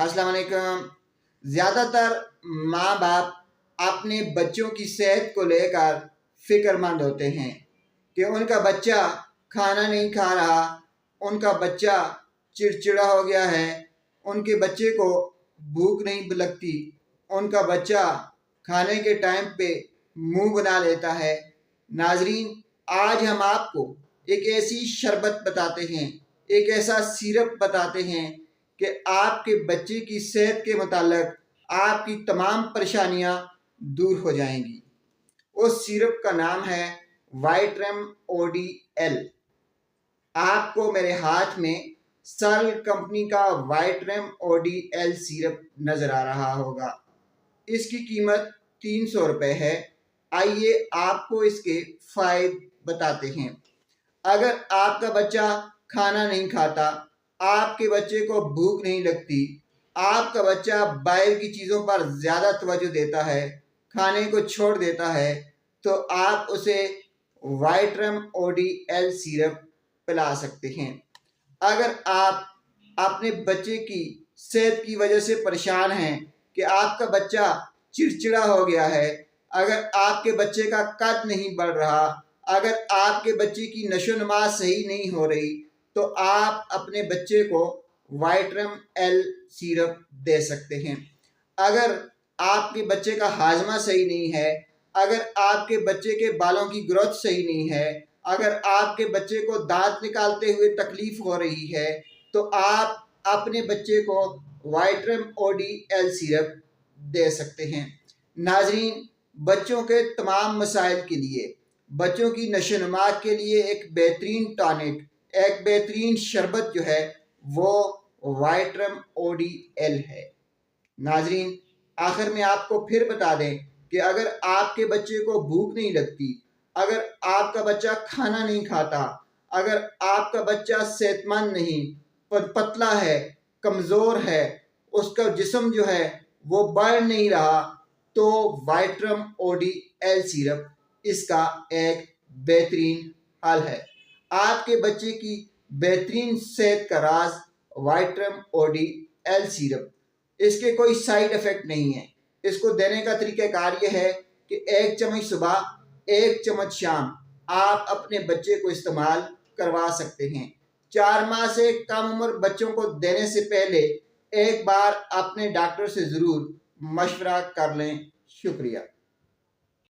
अस्सलाम वालेकुम। ज़्यादातर माँ बाप अपने बच्चों की सेहत को लेकर फ़िक्रमंद होते हैं कि उनका बच्चा खाना नहीं खा रहा, उनका बच्चा चिड़चिड़ा हो गया है, उनके बच्चे को भूख नहीं लगती, उनका बच्चा खाने के टाइम पे मुंह बना लेता है। नाजरीन, आज हम आपको एक ऐसी शरबत बताते हैं, एक ऐसा सिरप बताते हैं कि आपके बच्चे की सेहत के मुताल्लिक आपकी तमाम परेशानियां दूर हो जाएंगी। उस सिरप का नाम है वाइट्रम ODL। आपको मेरे हाथ में सल कंपनी का वाइट्रम ODL सिरप नज़र आ रहा होगा। इसकी कीमत 300 रुपये है। आइए आपको इसके फ़ायदे बताते हैं। अगर आपका बच्चा खाना नहीं खाता, आपके बच्चे को भूख नहीं लगती, आपका बच्चा बाहर की चीज़ों पर ज़्यादा तवज्जो देता है, खाने को छोड़ देता है, तो आप उसे वाइट्रम ODL सिरप पिला सकते हैं। अगर आप अपने बच्चे की सेहत की वजह से परेशान हैं कि आपका बच्चा चिड़चिड़ा हो गया है, अगर आपके बच्चे का कद नहीं बढ़ रहा, अगर आपके बच्चे की नशोनुमा सही नहीं हो रही, तो आप अपने बच्चे को वाइट्रम L सिरप दे सकते हैं। अगर आपके बच्चे का हाजमा सही नहीं है, अगर आपके बच्चे के बालों की ग्रोथ सही नहीं है, अगर आपके बच्चे को दांत निकालते हुए तकलीफ हो रही है, तो आप अपने बच्चे को वाइट्रम ODL सिरप दे सकते हैं। नाजरीन, बच्चों के तमाम मसाइल के लिए, बच्चों की नशोनुमा के लिए एक बेहतरीन टॉनिक, एक बेहतरीन शरबत जो है वो वाइट्रम ODL है। नाजरीन, आखिर में आपको फिर बता दें कि अगर आपके बच्चे को भूख नहीं लगती, अगर आपका बच्चा खाना नहीं खाता, अगर आपका बच्चा सेहतमंद नहीं, पतला है, कमज़ोर है, उसका जिस्म जो है वो बढ़ नहीं रहा, तो वाइट्रम ODL सिरप इसका एक बेहतरीन हल है। आपके बच्चे की बेहतरीन सेहत का राज वाइट्रम ODL सिरप। इसके कोई साइड इफ़ेक्ट नहीं है। इसको देने का तरीक़ाकार ये है कि 1 चम्मच सुबह, 1 चम्मच शाम आप अपने बच्चे को इस्तेमाल करवा सकते हैं। 4 माह से कम उम्र बच्चों को देने से पहले एक बार अपने डॉक्टर से ज़रूर मशवरा कर लें। शुक्रिया।